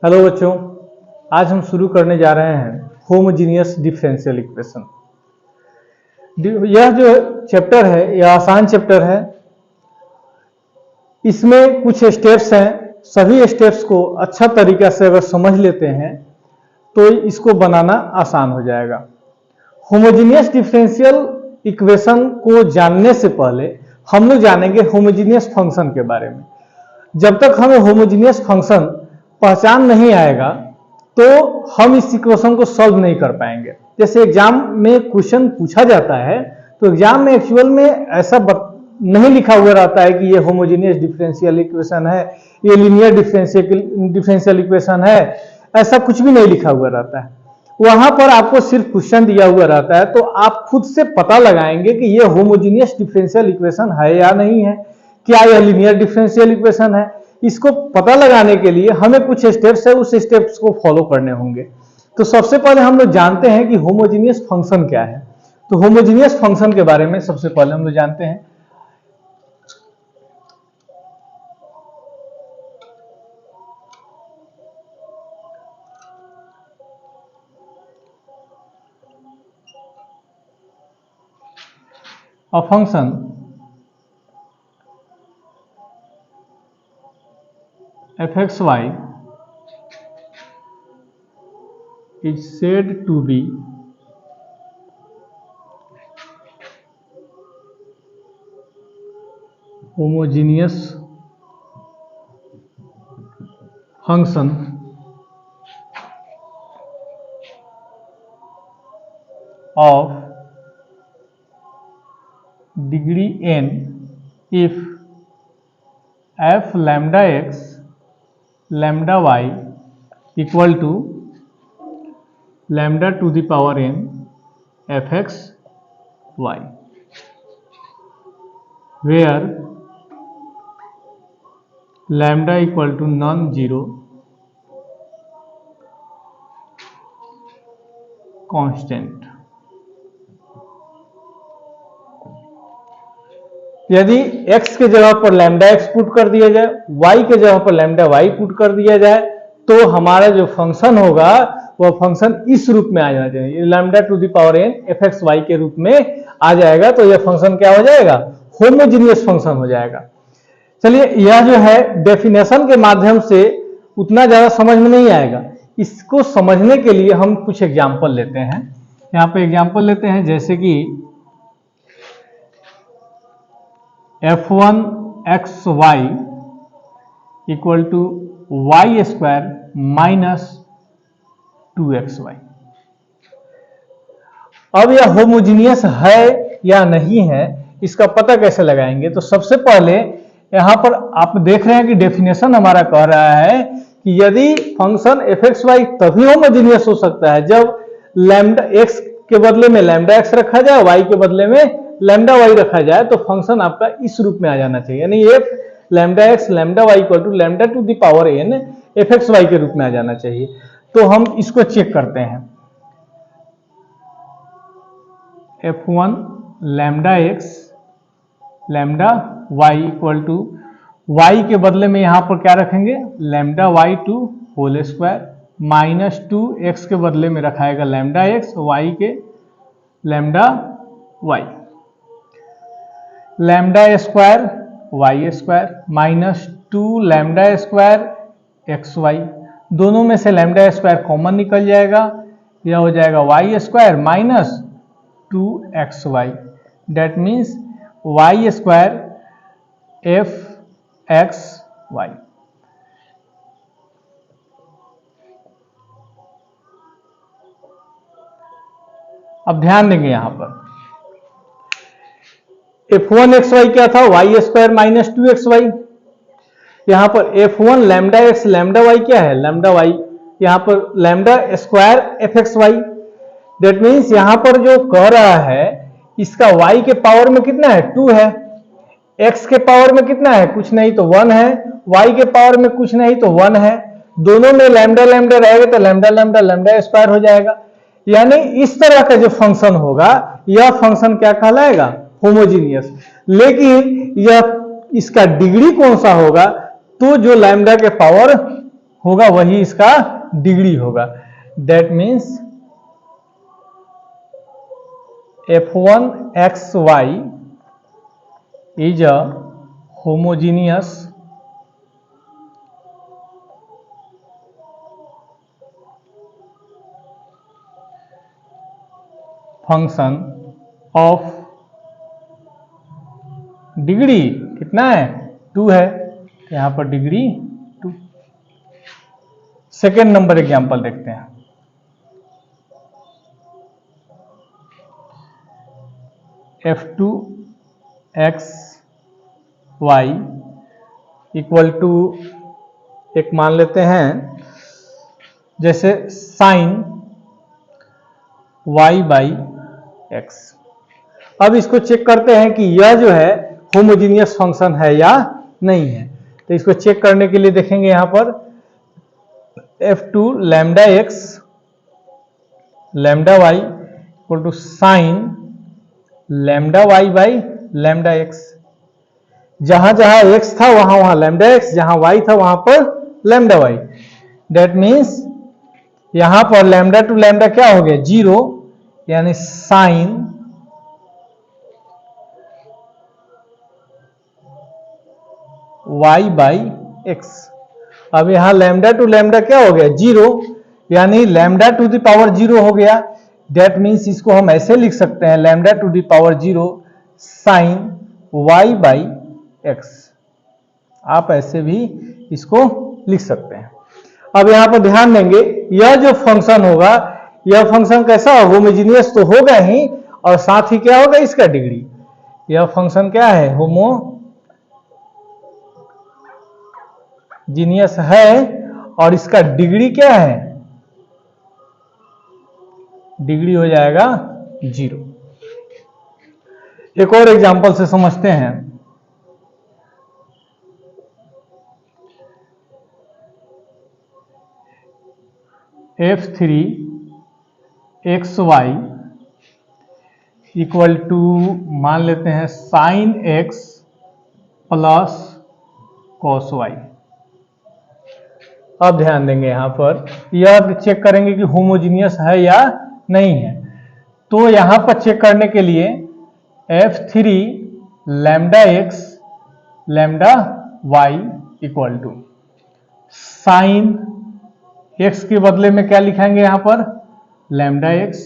Hello बच्चों, आज हम शुरू करने जा रहे हैं होमोजीनियस डिफरेंशियल इक्वेशन। यह जो चैप्टर है यह आसान चैप्टर है। इसमें कुछ स्टेप्स हैं। सभी स्टेप्स को अच्छा तरीका से अगर समझ लेते हैं तो इसको बनाना आसान हो जाएगा। होमोजीनियस डिफरेंशियल इक्वेशन को जानने से पहले हम लोग जानेंगे होमोजीनियस फंक्शन के बारे में। जब तक हमें होमोजीनियस फंक्शन पहचान नहीं आएगा तो हम इस इक्वेशन को सॉल्व नहीं कर पाएंगे। जैसे एग्जाम में क्वेश्चन पूछा जाता है तो एग्जाम में एक्चुअल में ऐसा नहीं लिखा हुआ रहता है कि ये होमोजीनियस डिफरेंशियल इक्वेशन है, ये लीनियर डिफरेंशियल इक्वेशन है, ऐसा कुछ भी नहीं लिखा हुआ रहता है। वहां पर आपको सिर्फ क्वेश्चन दिया हुआ रहता है तो आप खुद से पता लगाएंगे कि ये होमोजीनियस डिफरेंशियल इक्वेशन है या नहीं है, क्या यह लीनियर डिफरेंशियल इक्वेशन है। इसको पता लगाने के लिए हमें कुछ स्टेप्स है, उस स्टेप्स को फॉलो करने होंगे। तो सबसे पहले हम लोग जानते हैं कि होमोजीनियस फंक्शन क्या है। तो होमोजीनियस फंक्शन के बारे में सबसे पहले हम लोग जानते हैं। A function fxy is said to be homogeneous function of degree n if f lambda x lambda y equal to lambda to the power n fx y, where lambda equal to non-zero constant। यदि x के जगह पर lambda x put कर दिया जाए, y के जगह पर लैम्डा y पुट कर दिया जाए तो हमारा जो फंक्शन होगा वह फंक्शन इस रूप में आ जाना चाहिए, lambda to the power n fx y के रूप में आ जाएगा। तो यह फंक्शन क्या हो जाएगा? होमोजीनियस फंक्शन हो जाएगा। चलिए, यह जो है डेफिनेशन के माध्यम से उतना ज्यादा समझ में नहीं आएगा। इसको समझने के लिए हम कुछ एग्जाम्पल लेते हैं। यहाँ पे एग्जाम्पल लेते हैं, जैसे कि f1xy equal to y square minus 2xy। अब यह होमोजीनियस है या नहीं है, इसका पता कैसे लगाएंगे? तो सबसे पहले यहां पर आप देख रहे हैं कि डेफिनेशन हमारा कह रहा है कि यदि फंक्शन fxy तभी होमोजीनियस हो सकता है जब लैम्डा x के बदले में लैम्डा x रखा जाए, y के बदले में लैम्डा y रखा जाए, तो फंक्शन आपका इस रूप में आ जाना चाहिए, यानी f lambda x lambda y equal to lambda to the power n fxy के रूप में आ जाना चाहिए। तो हम इसको चेक करते हैं। f1 lambda x lambda y equal to y के बदले में यहां पर क्या रखेंगे? Lambda y to whole square minus 2x के बदले में रखाएगा लैम्डा x, y के lambda y, lambda square y square minus 2 lambda square x y. दोनों में से लैम्डा स्क्वायर कॉमन निकल जाएगा, यह हो जाएगा y square minus 2xy। That means y square f x y. अब ध्यान देंगे, यहां पर f1xy क्या था? Y square minus 2xy। यहां पर f1 lambda x lambda y क्या है? Lambda y। यहां पर lambda square fxy। That means यहां पर जो कह रहा है इसका y के पावर में कितना है? 2 है। x के पावर में कितना है? कुछ नहीं तो 1 है। y के पावर में कुछ नहीं तो 1 है। दोनों में लैम्डा लैम्डा रहेगा तो लैम्डा लैम्डा लैम्डा स्क्वायर हो जाएगा। यानी इस तरह का जो फंक्शन होगा यह फंक्शन क्या कहलाएगा? होमोजीनियस। लेकिन यह इसका डिग्री कौन सा होगा? तो जो लैम्डा के पावर होगा वही इसका डिग्री होगा। That means f1xy is a homogeneous function of degree कितना है 2 है, यहां पर डिग्री 2। सेकेंड नंबर एग्जांपल देखते हैं। f2xy इक्वल टू एक मान लेते हैं जैसे साइन y बाई एक्स। अब इसको चेक करते हैं कि यह जो है होमोजीनियस फंक्शन है या नहीं है। तो इसको चेक करने के लिए देखेंगे यहां पर f2 lambda x lambda y equal to sine lambda y by lambda x. जहां जहां एक्स था वहां वहां लैम्डा एक्स, जहां वाई था वहां पर लैम्डा वाई। दैट मीन्स यहां पर लैम्डा टू लैम्डा क्या हो गया 0, यानी साइन y बाई एक्स। अब यहां लैम्डा टू लैम्डा क्या हो गया 0, यानी लैम्डा टू द पावर 0 हो गया। दैट मीन्स इसको हम ऐसे लिख सकते हैं lambda to the power 0 sine y by x. आप ऐसे भी इसको लिख सकते हैं। अब यहां पर ध्यान देंगे यह जो फंक्शन होगा यह फंक्शन कैसा होमोजीनियस तो होगा ही, और साथ ही क्या होगा इसका डिग्री। यह फंक्शन क्या है होमोजीनियस है और इसका डिग्री क्या है, डिग्री हो जाएगा 0। एक और एग्जांपल से समझते हैं। f3xy इक्वल टू मान लेते हैं sine x plus cos y. अब ध्यान देंगे यहां पर यह चेक करेंगे कि होमोजीनियस है या नहीं है। तो यहां पर चेक करने के लिए f3 lambda x lambda y equal to sine x के बदले में क्या लिखेंगे यहां पर lambda x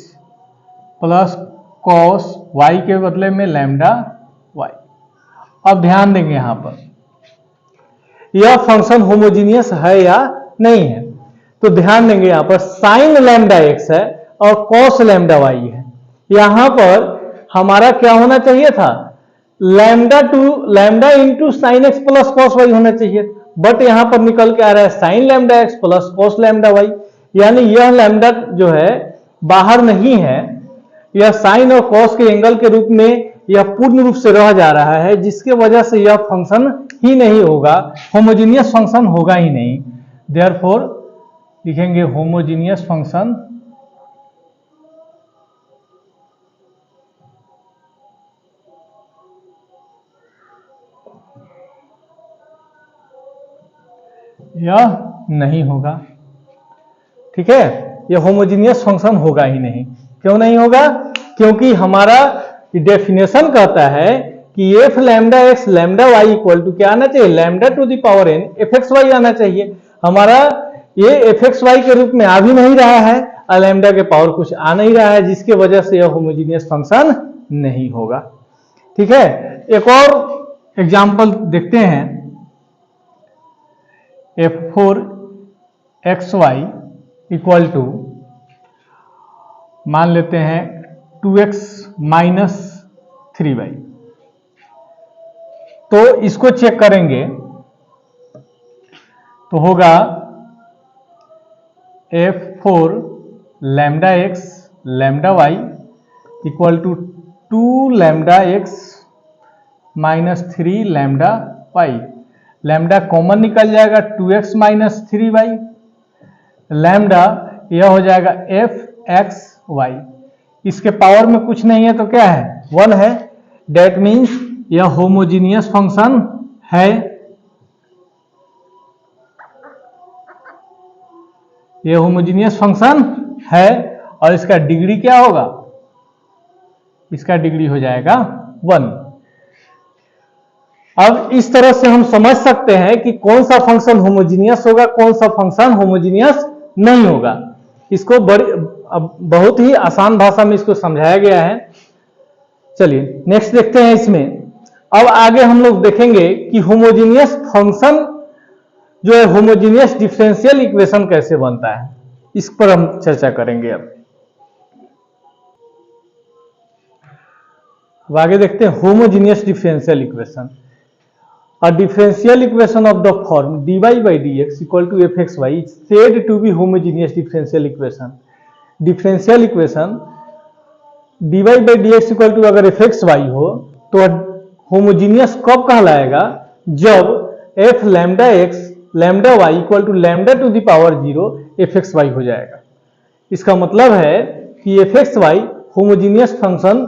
plus cos y के बदले में लैम्डा y। अब ध्यान देंगे यहां पर यह फंक्शन होमोजीनियस है या नहीं है। तो ध्यान देंगे यहां पर साइन लैम्डा x है और कॉस लैम्डा y है। यहां पर हमारा क्या होना चाहिए था lambda into sine x plus cos y होना चाहिए, बट यहां पर निकल के आ रहा है sine lambda x plus cos lambda y. यानी यह लैम्डा जो है बाहर नहीं है, यह साइन और कॉस के एंगल के रूप में यह पूर्ण रूप से रह जा रहा है, जिसके वजह से यह फंक्शन ही नहीं होगा, होमोजीनियस फंक्शन होगा ही नहीं। देयरफॉर लिखेंगे होमोजीनियस फंक्शन यह नहीं होगा। ठीक है, यह होमोजीनियस फंक्शन होगा ही नहीं। क्यों नहीं होगा? क्योंकि हमारा डेफिनेशन कहता है कि f lambda x lambda y equal to क्या आना चाहिए lambda to the power n f x y आना चाहिए। हमारा ये एफ एक्स वाई के रूप में आ भी नहीं रहा है और लैम्डा के पावर कुछ आ नहीं रहा है, जिसके वजह से यह होमोजीनियस फंक्शन नहीं होगा। ठीक है, एक और एग्जाम्पल देखते हैं। f4xy इक्वल टू मान लेते हैं 2x माइनस 3y। तो इसको चेक करेंगे तो होगा f4 lambda x lambda y equal to 2 lambda x minus 3 lambda y। Lambda common निकल जाएगा 2x माइनस 3y। लैम्डा यह हो जाएगा f(x(y). इसके पावर में कुछ नहीं है तो क्या है 1 है। डेट मीन्स यह होमोजीनियस फंक्शन है। ये होमोजीनियस फंक्शन है और इसका डिग्री क्या होगा, इसका डिग्री हो जाएगा 1। अब इस तरह से हम समझ सकते हैं कि कौन सा फंक्शन होमोजीनियस होगा, कौन सा फंक्शन होमोजीनियस नहीं होगा। इसको बहुत ही आसान भाषा में इसको समझाया गया है। चलिए नेक्स्ट देखते हैं। इसमें अब आगे हम लोग देखेंगे कि होमोजीनियस फंक्शन जो है होमोजीनियस डिफरेंशियल इक्वेशन कैसे बनता है, इस पर हम चर्चा करेंगे। अब आगे देखते हैं homogeneous differential equation. A differential equation of the form dy by dx equal to fxy is said to be homogeneous differential equation. Differential equation dy by dx equal to अगर fxy हो तो होमोजीनियस कब कहलाएगा, जब f lambda x lambda y equal to lambda to the power 0 fxy हो जाएगा। इसका मतलब है कि fxy होमोजीनियस फंक्शन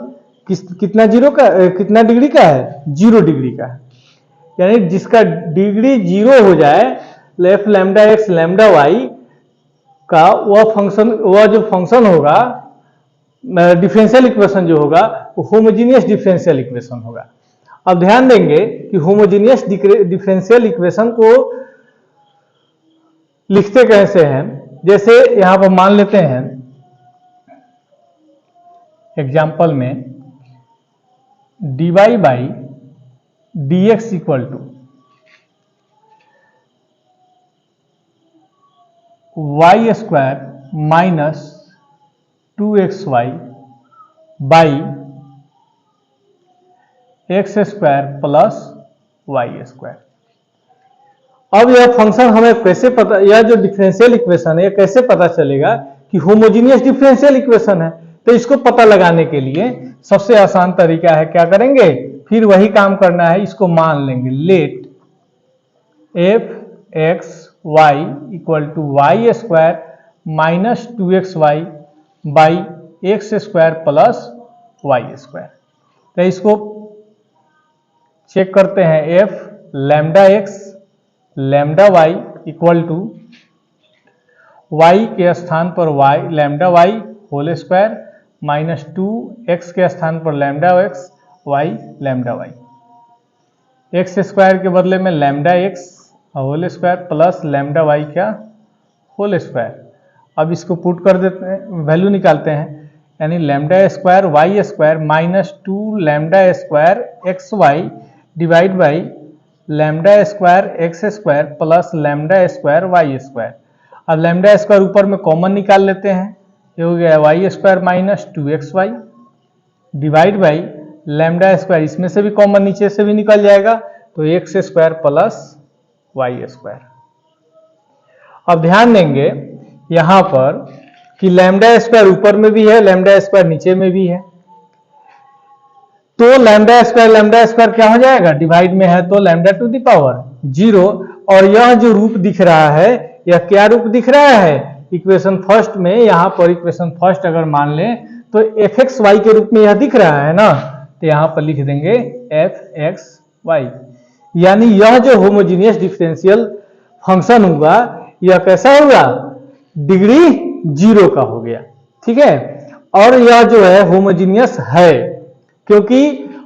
कितना डिग्री का है, 0 डिग्री का है। यानी जिसका डिग्री 0 हो जाए, f lambda x lambda y का वह जो फंक्शन होगा, डिफरेंशियल इक्वेशन जो होगा वो होमोजीनियस डिफरेंशियल इक्वेशन होगा। अब ध्यान देंगे कि होमोजीनियस डिफरेंशियल इक्वेशन को लिखते कैसे हैं। जैसे यहां पर मान लेते हैं एग्जाम्पल में dy by dx equal to y square minus 2xy by x square plus y square. अब यह फंक्शन हमें कैसे पता, यह जो डिफरेंशियल इक्वेशन है कैसे पता चलेगा कि होमोजीनियस डिफरेंशियल इक्वेशन है। तो इसको पता लगाने के लिए सबसे आसान तरीका है, क्या करेंगे, फिर वही काम करना है, इसको मान लेंगे let f x y equal to y square minus 2xy by x square plus y square. तो इसको चेक करते हैं, f lambda x lambda y equal to y के स्थान पर y lambda y whole square minus 2x के स्थान पर lambda x y lambda y, x square के बदले में lambda x whole square plus lambda y क्या होल स्क्वायर। अब इसको पुट कर देते हैं, वैल्यू निकालते हैं, यानी lambda square y square minus 2 lambda square x y divide by lambda square x square plus lambda square y square. अब लैम्डा स्क्वायर ऊपर में कॉमन निकाल लेते हैं, ये हो गया y square minus 2xy divide by lambda square, इसमें से भी कॉमन नीचे से भी निकल जाएगा, तो x square plus y square. अब ध्यान देंगे यहां पर कि लैम्डा स्क्वायर ऊपर में भी है, लैम्डा स्क्वायर नीचे में भी है, तो लैम्डा स्क्वायर क्या हो जाएगा, डिवाइड में है तो लैम्डा टू द पावर 0। और यह जो रूप दिख रहा है, यह क्या रूप दिख रहा है, इक्वेशन फर्स्ट में, यहां पर इक्वेशन फर्स्ट अगर मान लें तो एफ एक्स वाई के रूप में यह दिख रहा है ना, तो यहां पर लिख देंगे एफ एक्स वाई। यानी यह जो होमोजीनियस डिफरेंशियल फंक्शन होगा यह कैसा होगा, डिग्री 0 का हो गया, ठीक है। और यह जो है होमोजीनियस है, क्योंकि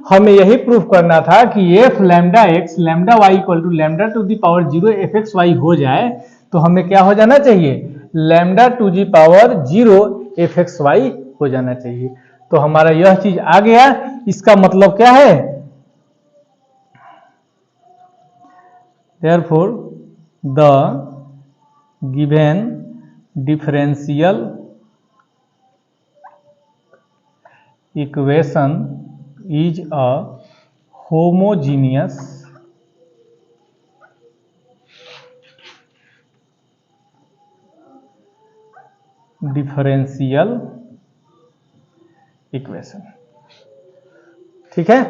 हमें यही प्रूफ करना था कि f lambda x lambda y equal to lambda to the power 0 f x y हो जाए, तो हमें क्या हो जाना चाहिए, lambda to the power 0 f x y हो जाना चाहिए। तो हमारा यह चीज आ गया। इसका मतलब क्या है, therefore the given differential equation is a homogeneous differential equation, ठीक है।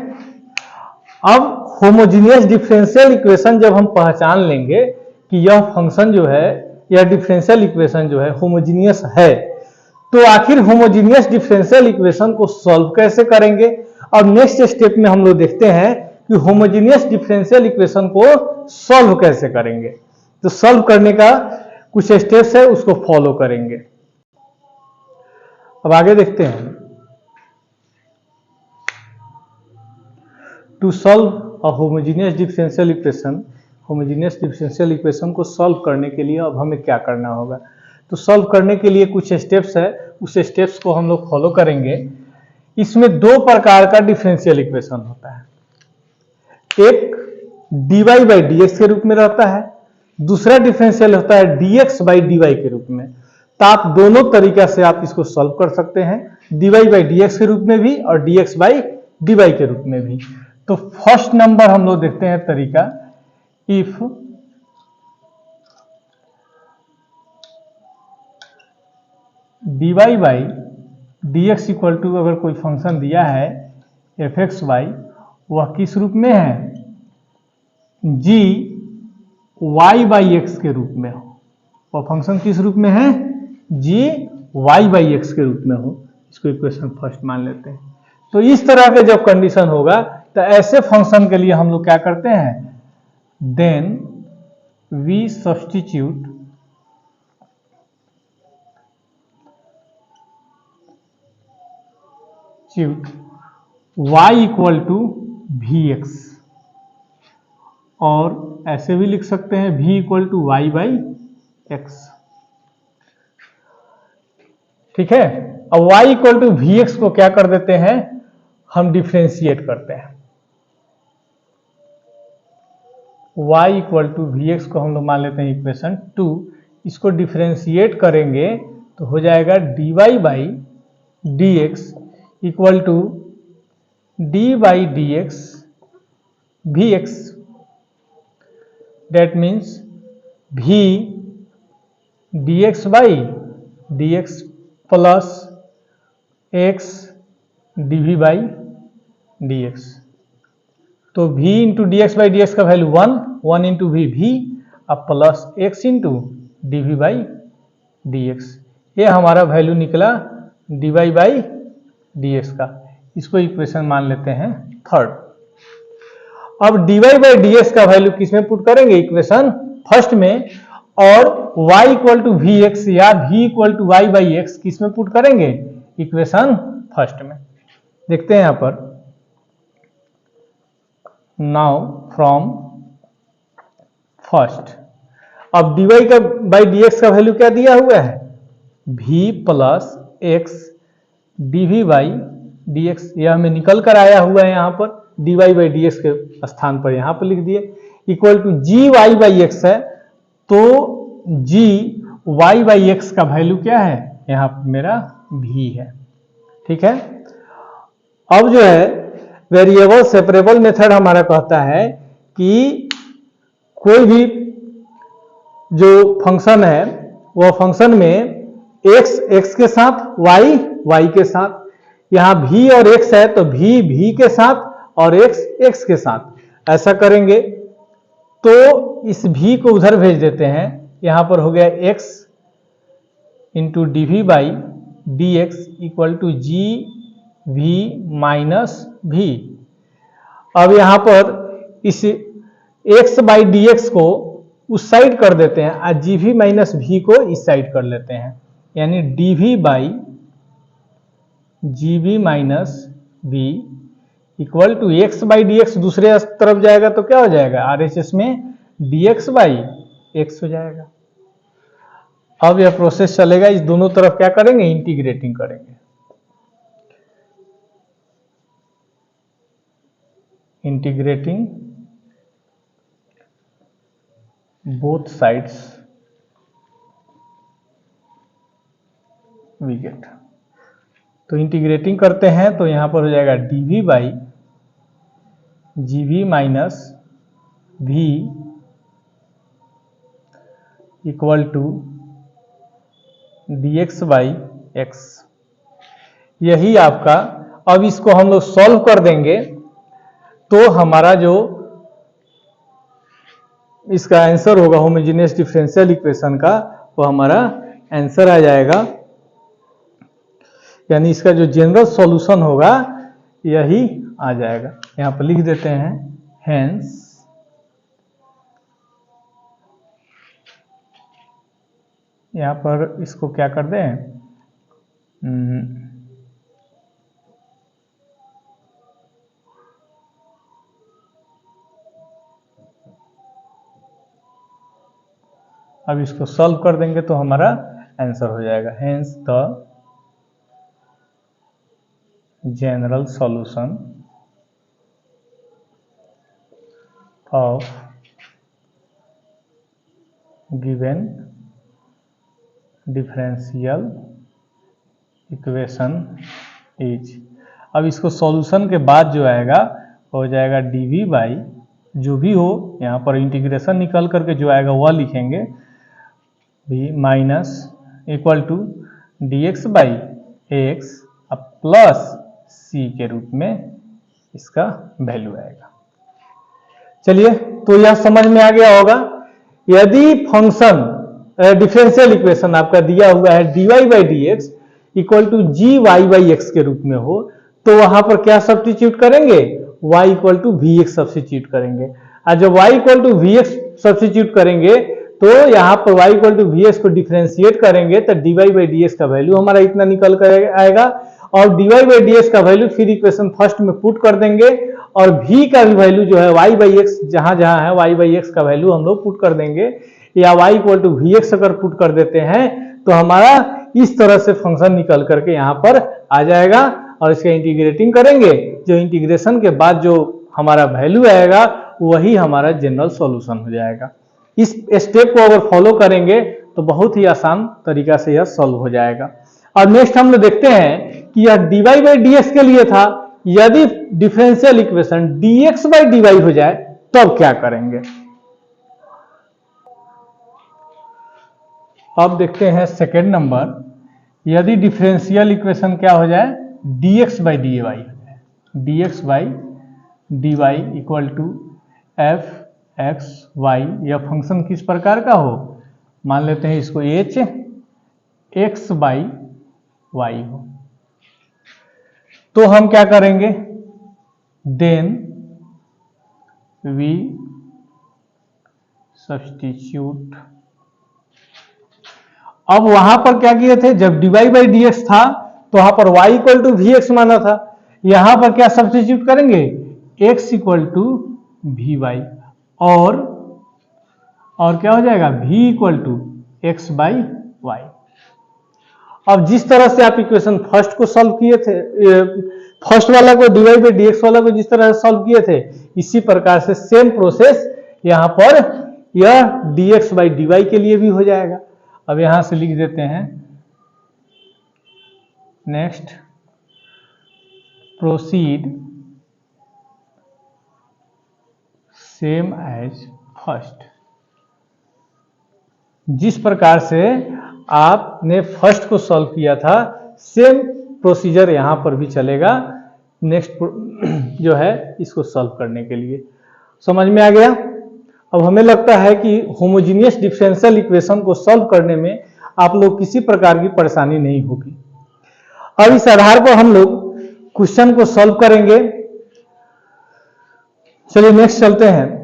अब होमोजीनियस डिफरेंशियल इक्वेशन जब हम पहचान लेंगे कि यह फंक्शन जो है, यह डिफरेंशियल इक्वेशन जो है होमोजीनियस है, तो आखिर होमोजीनियस डिफरेंशियल इक्वेशन को सॉल्व कैसे करेंगे। और नेक्स्ट स्टेप में हम लोग देखते हैं कि होमोजीनियस डिफरेंशियल इक्वेशन को सॉल्व कैसे करेंगे। तो सॉल्व करने का कुछ स्टेप्स है उसको फॉलो करेंगे। अब आगे देखते हैं। To solve a homogeneous differential equation, homogeneous differential equation को सॉल्व करने के लिए अब हमें क्या करना होगा। तो सॉल्व करने के लिए कुछ स्टेप्स है, उस स्टेप्स को हम लोग फॉलो करेंगे। इसमें दो प्रकार का डिफरेंशियल इक्वेशन होता है, एक dy बाई dx के रूप में रहता है, दूसरा डिफरेंशियल होता है dx बाई dy के रूप में। तो आप दोनों तरीका से आप इसको सॉल्व कर सकते हैं, dy बाई dx के रूप में भी और dx बाई dy के रूप में भी। तो फर्स्ट नंबर हम लोग देखते हैं तरीका, if dy by dx equal to, अगर कोई फंक्शन दिया है fxy, वह किस रूप में है, g y बाई एक्स के रूप में हो। वह फंक्शन किस रूप में है, g y बाई एक्स के रूप में हो। इसको इक्वेशन फर्स्ट मान लेते हैं। तो इस तरह के जब कंडीशन होगा तो ऐसे फंक्शन के लिए हम लोग क्या करते हैं, then we substitute y equal to v x, और ऐसे भी लिख सकते हैं v equal to y by x. ठीक है। अब y equal to v x को क्या कर देते हैं, हम डिफ्रेंशिएट करते हैं। y equal to v x को हम लोग मान लेते हैं इक्वेशन 2। इसको डिफ्रेंशिएट करेंगे तो हो जाएगा dy by D x equal to d by D x v x. That means v dx by dx plus x dv by dx। तो v into d x by D x का value 1 into v अब plus x into d v by D x. ये हमारा value निकला d y by D x का। इसको equation मान लेते हैं थर्ड। अब dy बाई डी एक्स का वैल्यू किस में पुट करेंगे, इक्वेशन फर्स्ट में, और y equal to v x या v equal to y by x किस में पुट करेंगे, इक्वेशन फर्स्ट में। देखते हैं यहां पर, नाउ फ्रॉम फर्स्ट, अब dy का बाई डी एक्स का वैल्यू क्या दिया हुआ है, v plus x d v by D x. यह हमें निकल कर आया हुआ है यहाँ पर, dy बाई डी एक्स के स्थान पर यहाँ पर लिख दिए, equal to g y by x है। तो जी वाई बाई एक्स का वैल्यू क्या है, यहाँ पर मेरा v है। ठीक है। अब जो है वेरिएबल सेपरेबल मेथड हमारा कहता है कि कोई भी जो फंक्शन है वह फंक्शन में x के साथ, y के साथ, यहाँ v और x है तो v के साथ और x के साथ। ऐसा करेंगे तो इस v को उधर भेज देते हैं, यहां पर हो गया x into d v by D x equal to g v minus v. अब यहां पर इस x बाई डी एक्स को उस साइड कर देते हैं और जी वी माइनस वी को इस साइड कर लेते हैं, यानी d v by g v minus v equal to x by D x दूसरे तरफ जाएगा तो क्या हो जाएगा, आर एच एस में डी एक्स बाई एक्स हो जाएगा। अब यह प्रोसेस चलेगा, इस दोनों तरफ क्या करेंगे, इंटीग्रेटिंग करेंगे। Integrating both sides we get. तो इंटीग्रेटिंग करते हैं तो यहां पर हो जाएगा d v by g v minus v equal to d x by x. यही आपका, अब इसको हम लोग सॉल्व कर देंगे तो हमारा जो इसका आंसर होगा होमोजेनियस डिफरेंशियल इक्वेशन का, वो हमारा आंसर आ जाएगा। यानी इसका जो जनरल सॉल्यूशन होगा यही आ जाएगा। यहां पर लिख देते हैं, हेंस यहाँ पर इसको क्या कर दें, अब इसको सॉल्व कर देंगे तो हमारा आंसर हो जाएगा। Hence the general solution of given differential equation is. अब इसको सॉल्यूशन के बाद जो आएगा हो जाएगा dv बाई जो भी हो, यहाँ पर इंटीग्रेशन निकल करके जो आएगा वह लिखेंगे, भी minus equal to dx by x plus c के रूप में इसका वैल्यू आएगा। चलिए, तो यह समझ में आ गया होगा। यदि फंक्शन डिफरेंशियल इक्वेशन आपका दिया हुआ है dy by D x equal to g y by x के रूप में हो, तो वहां पर क्या सब्स्टिट्यूट करेंगे, y equal to v x substitute करेंगे। और जब y equal to v x substitute करेंगे तो यहाँ पर y equal to v x को डिफरेंशिएट करेंगे तो dy बाई डी एक्स का वैल्यू हमारा इतना निकल कर आएगा, और dy बाई डी एक्स का वैल्यू फिर इक्वेशन फर्स्ट में पुट कर देंगे, और v का भी वैल्यू जो है y बाई एक्स जहां जहां है y बाई एक्स का वैल्यू हम लोग पुट कर देंगे, या y equal to v x अगर पुट कर देते हैं तो हमारा इस तरह से फंक्शन निकल करके यहाँ पर आ जाएगा, और इसका इंटीग्रेटिंग करेंगे, जो इंटीग्रेशन के बाद जो हमारा वैल्यू आएगा वही हमारा जनरल सॉल्यूशन हो जाएगा। इस स्टेप को अगर फॉलो करेंगे तो बहुत ही आसान तरीका से यह सॉल्व हो जाएगा। और नेक्स्ट हम लोग देखते हैं कि यह dy बाई डी एक्स के लिए था, यदि differential equation dx by dy हो जाए तब क्या करेंगे। अब देखते हैं सेकेंड नंबर, यदि डिफरेंशियल इक्वेशन क्या हो जाए, dx बाई dy हो जाए, dx by dy equal to f x y. यह फंक्शन किस प्रकार का हो, मान लेते हैं इसको h x बाई वाई हो, तो हम क्या करेंगे, देन वी सब्स्टिट्यूट। अब वहां पर क्या किए थे, जब dy बाई डी एक्स था तो वहां पर y equal to v x माना था, यहां पर क्या सब्स्टिट्यूट करेंगे, x equal to v y, और क्या हो जाएगा, v equal to x by y. अब जिस तरह से आप इक्वेशन फर्स्ट को सॉल्व किए थे, फर्स्ट वाला को dy बाई डी एक्स वाला को जिस तरह से सॉल्व किए थे, इसी प्रकार से सेम प्रोसेस यहां पर यह dx बाई dy के लिए भी हो जाएगा। अब यहां से लिख देते हैं, next proceed same as first. जिस प्रकार से आपने फर्स्ट को सॉल्व किया था सेम प्रोसीजर यहां पर भी चलेगा, नेक्स्ट जो है इसको सॉल्व करने के लिए। समझ में आ गया। अब हमें लगता है कि होमोजीनियस डिफरेंशियल इक्वेशन को सॉल्व करने में आप लोग किसी प्रकार की परेशानी नहीं होगी। अब इस आधार पर हम लोग क्वेश्चन को सॉल्व करेंगे। चलिए नेक्स्ट चलते हैं।